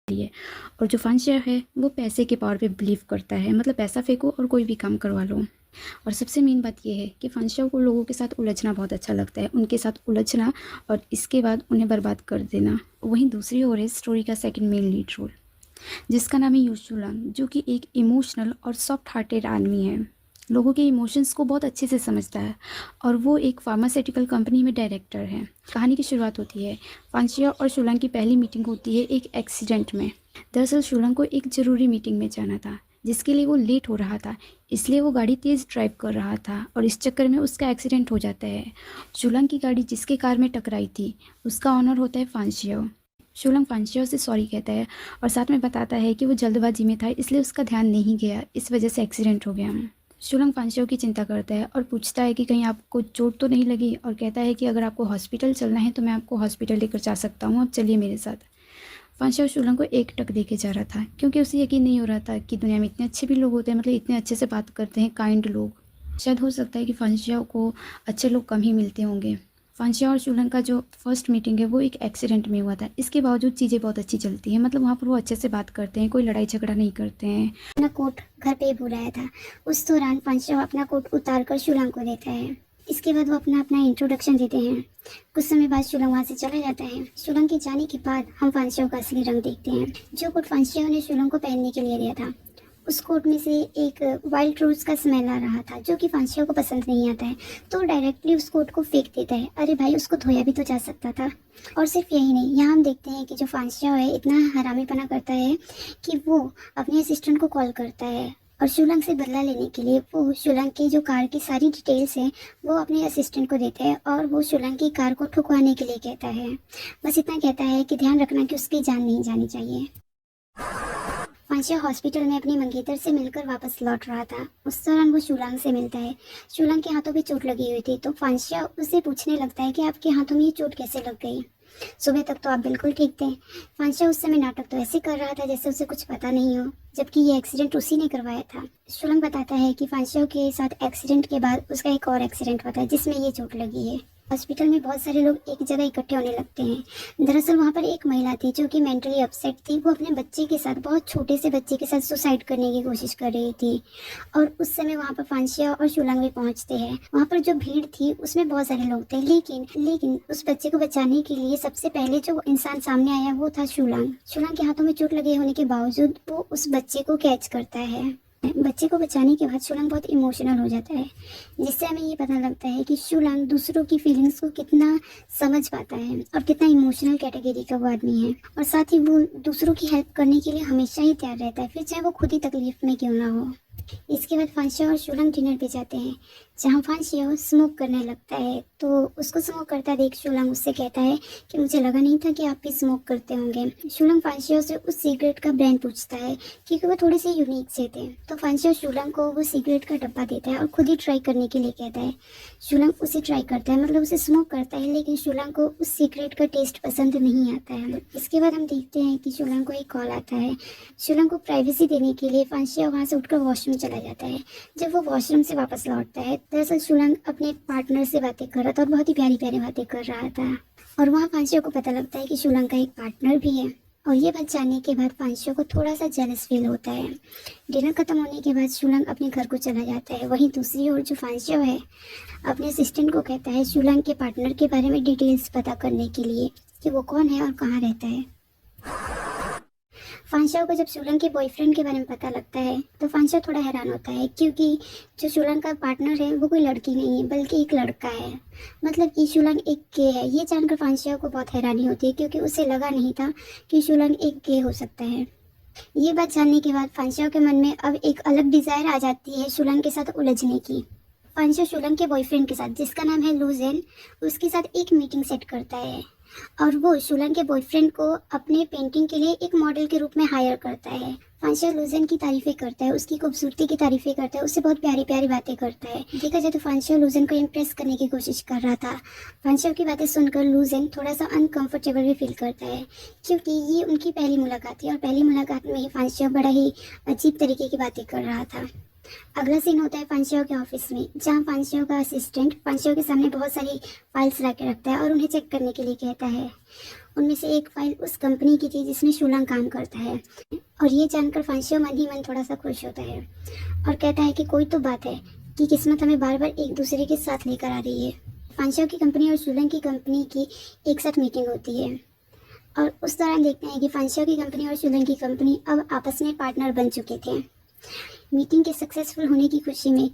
लिए। और जो फांशिया है वो पैसे के पावर पे बिलीव करता है, मतलब पैसा फेंको और कोई भी काम करवा लो। और सबसे मेन बात ये है कि फांशिया को लोगों के साथ उलझना बहुत अच्छा लगता है, उनके साथ उलझना और इसके बाद उन्हें बर्बाद कर देना। वहीं दूसरी ओर है स्टोरी का सेकंड मेन लीड रोल, जिसका नाम है यूशुलांग, जो कि एक इमोशनल और सॉफ्ट हार्टेड आदमी है, लोगों के इमोशंस को बहुत अच्छे से समझता है और वो एक फार्मास्यूटिकल कंपनी में डायरेक्टर है। कहानी की शुरुआत होती है, फांशिया और शुलांग की पहली मीटिंग होती है एक एक्सीडेंट में। दरअसल शुलांग को एक ज़रूरी मीटिंग में जाना था, जिसके लिए वो लेट हो रहा था, इसलिए वो गाड़ी तेज़ ड्राइव कर रहा था और इस चक्कर में उसका एक्सीडेंट हो जाता है। शुलांग की गाड़ी जिसके कार में टकराई थी उसका ऑनर होता है फांशिया। शुलांग फांशिया से सॉरी कहता है और साथ में बताता है कि वो जल्दबाजी में था, इसलिए उसका ध्यान नहीं गया, इस वजह से एक्सीडेंट हो गया। शुलंग फांशियों की चिंता करता है और पूछता है कि कहीं आपको चोट तो नहीं लगी, और कहता है कि अगर आपको हॉस्पिटल चलना है तो मैं आपको हॉस्पिटल लेकर जा सकता हूँ, आप चलिए मेरे साथ। फांशिया शुलंग को एक टक देके जा रहा था, क्योंकि उसे यकीन नहीं हो रहा था कि दुनिया में इतने अच्छे भी लोग होते हैं, मतलब इतने अच्छे से बात करते हैं, काइंड लोग। शायद हो सकता है कि फांशिया को अच्छे लोग कम ही मिलते होंगे। फांशिया और शुलंग का जो फर्स्ट मीटिंग है वो एक एक्सीडेंट में हुआ था, इसके बावजूद चीज़ें बहुत अच्छी चलती हैं, मतलब वहाँ पर वो अच्छे से बात करते हैं, कोई लड़ाई झगड़ा नहीं करते हैं। अपना कोट घर पे ही भुलाया था। उस दौरान फांशिया अपना कोट उतार कर शुलांग को देता है। इसके बाद वो अपना अपना इंट्रोडक्शन देते हैं। कुछ समय बाद शुलांग वहाँ से चला जाता है। शुलांग के जाने के बाद हम फांशिया का असली रंग देखते हैं। जो कोट फांशिया ने शुलांग को पहनने के लिए दिया था, उस कोट में से एक वाइल्ड रोज का स्मेल आ रहा था, जो कि फांशिया को पसंद नहीं आता है। तो डायरेक्टली उस कोट को फेंक देता है। अरे भाई, उसको धोया भी तो जा सकता था। और सिर्फ यही नहीं, यहाँ हम देखते हैं कि जो फांशिया है इतना हरामीपना करता है कि वो अपने असिस्टेंट को कॉल करता है और शुलांग से बदला लेने के लिए वो शुलांग की जो कार की सारी डिटेल्स हैं वो अपने असिस्टेंट को देता है और वो शुलांग की कार को ठुकवाने के लिए कहता है। बस इतना कहता है कि ध्यान रखना कि उसकी जान नहीं जानी चाहिए। फांशिया हॉस्पिटल में अपनी मंगेतर से मिलकर वापस लौट रहा था। उस दौरान वो शुलांग से मिलता है। शुलांग के हाथों पे चोट लगी हुई थी, तो फांशिया उससे पूछने लगता है कि आपके हाथों में ये चोट कैसे लग गई। सुबह तक तो आप बिल्कुल ठीक थे। फांशिया उस समय नाटक तो ऐसे कर रहा था जैसे उसे कुछ पता नहीं हो, जबकि ये एक्सीडेंट उसी ने करवाया था। शुलांग बताता है कि फांशिया के साथ एक्सीडेंट के बाद उसका एक और एक्सीडेंट हुआ था जिसमें ये चोट लगी है। हॉस्पिटल में बहुत सारे लोग एक जगह इकट्ठे होने लगते हैं। दरअसल वहाँ पर एक महिला थी जो कि मेंटली अपसेट थी। वो अपने बच्चे के साथ, बहुत छोटे से बच्चे के साथ सुसाइड करने की कोशिश कर रही थी। और उस समय वहाँ पर फांशिया और शुलांग भी पहुँचते हैं। वहाँ पर जो भीड़ थी उसमें बहुत सारे लोग थे, लेकिन उस बच्चे को बचाने के लिए सबसे पहले जो इंसान सामने आया वो था शुलांग। शुलांग के हाथों में चोट लगे होने के बावजूद वो उस बच्चे को कैच करता है। बच्चे को बचाने के बाद शुलांग बहुत इमोशनल हो जाता है, जिससे हमें ये पता लगता है कि शुलांग दूसरों की फीलिंग्स को कितना समझ पाता है और कितना इमोशनल कैटेगरी का वो आदमी है। और साथ ही वो दूसरों की हेल्प करने के लिए हमेशा ही तैयार रहता है, फिर चाहे वो खुद ही तकलीफ में क्यों ना हो। इसके बाद फांशिया और शुलांग डिनर पे जाते हैं, जहाँ फांशिया स्मोक करने लगता है। तो उसको स्मोक करता देख शुलांग उससे कहता है कि मुझे लगा नहीं था कि आप भी स्मोक करते होंगे। शुलांग फांशिया से उस सिगरेट का ब्रांड पूछता है, क्योंकि वो थोड़े से यूनिक से थे। तो फांशिया शुलांग को वो सिगरेट का डब्बा देता है और खुद ही ट्राई करने के लिए कहता है। शुलांग उसे ट्राई करता है, मतलब उसे स्मोक करता है, लेकिन शुलांग को उस सिगरेट का टेस्ट पसंद नहीं आता है। इसके बाद हम देखते हैं कि शुलांग को एक कॉल आता है। शुलांग को प्राइवेसी देने के लिए फांशिया वहाँ से उठकर वॉशरूम चला जाता है। जब वो वॉशरूम से वापस लौटता है, दरअसल शुलांग अपने पार्टनर से बातें कर रहा था और बहुत ही प्यारी प्यारी बातें कर रहा था। और वहाँ फांशिया को पता लगता है कि शुलांग का एक पार्टनर भी है। और ये बात जानने के बाद फांशिया को थोड़ा सा जेलस फील होता है। डिनर खत्म होने के बाद शुलांग अपने घर को चला जाता है। वहीं दूसरी ओर जो फांशिया है अपने असिस्टेंट को कहता है शुलांग के पार्टनर के बारे में डिटेल्स पता करने के लिए, कि वो कौन है और कहाँ रहता है। फांशिया को जब शुलांग के बॉयफ्रेंड के बारे में पता लगता है तो फांशिया थोड़ा हैरान होता है, क्योंकि जो शुलांग का पार्टनर है वो कोई लड़की नहीं है बल्कि एक लड़का है। मतलब कि शुलांग एक गे है। ये जानकर फांशिया को बहुत हैरानी होती है, क्योंकि उसे लगा नहीं था कि शुलांग एक गे हो सकता है। ये बात जानने के बाद फांशिया के मन में अब एक अलग डिजायर आ जाती है शुलांग के साथ उलझने की। फांशिया शुलांग के बॉयफ्रेंड के साथ, जिसका नाम है लूजेन, उसके साथ एक मीटिंग सेट करता है और वो शुलांग के बॉयफ्रेंड को अपने पेंटिंग के लिए एक मॉडल के रूप में हायर करता है। फांशिया लूजेन की तारीफें करता है, उसकी खूबसूरती की तारीफें करता है, उससे बहुत प्यारी प्यारी बातें करता है। देखा जाए तो फांशिया लूजेन को इम्प्रेस करने की कोशिश कर रहा था। फांशिया की बातें सुनकर लूजेन थोड़ा सा अनकंफर्टेबल भी फील करता है, क्योंकि ये उनकी पहली मुलाकात थी और पहली मुलाकात में ही फांशिया बड़ा ही अजीब तरीके की बातें कर रहा था। अगला सीन होता है फांशियो के ऑफिस में, जहाँ फांशियो का असिस्टेंट फांशियो के सामने बहुत सारी फाइल्स ला के रखता है और उन्हें चेक करने के लिए कहता है। उनमें से एक फाइल उस कंपनी की थी जिसमें शुलांग काम करता है, और ये जानकर फांशियो मन ही मन थोड़ा सा खुश होता है और कहता है कि कोई तो बात है कि किस्मत हमें बार बार एक दूसरे के साथ लेकर आ रही है। फांशियो की कंपनी और शुलांग की कंपनी की एक साथ मीटिंग होती है, और उस दौरान देखते हैं कि फांशियो की कंपनी और शुलांग की कंपनी अब आपस में पार्टनर बन चुके थे। मीटिंग के सक्सेसफुल होने की खुशी में